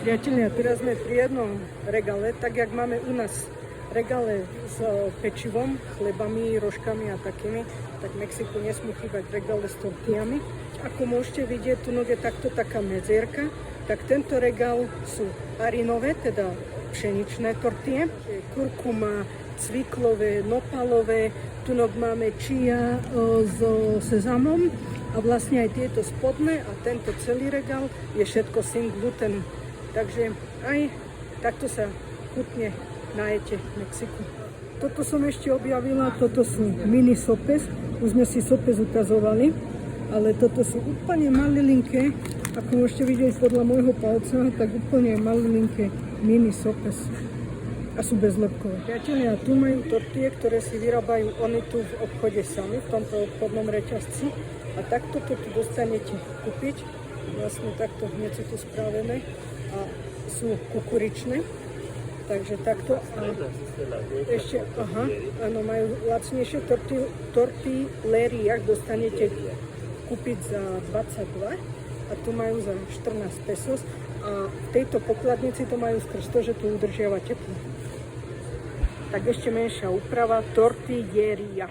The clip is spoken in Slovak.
Priatelia, teraz sme pri jednom regále, tak jak máme u nás regále s pečivom, chlebami, rožkami a takými, tak v Mexiku nesmú chýbať regále s tortillami. Ako môžete vidieť, tu je takto taká medzierka, tak tento regál sú harinové, teda pšeničné tortille, kurkuma, cviklové, nopalové, tu máme chia so sezamom a vlastne aj tieto spodné a tento celý regál je všetko sin gluten. Takže aj takto sa chutne najete v Mexiku. Toto som ešte objavila, toto sú mini sopes, už sme si sopes ukazovali, ale toto sú úplne malilinké, ako môžete vidieť podľa môjho palca, tak úplne malilinké mini sopes a sú bezlepkové. Priatelia, tu majú tortille, ktoré si vyrábajú oni tu v obchode sami, v tomto obchodnom reťazci a takto to tu dostanete kúpiť, vlastne takto hneď sú tu spravené a sú kukuričné, takže takto a ešte, áno, majú lacnejšie tortillery, jak dostanete kúpiť za 22 a tu majú za 14 pesos a v tejto pokladnici to majú skrz to, že tu udržiava teplo. Tak ešte menšia úprava, tortilleria.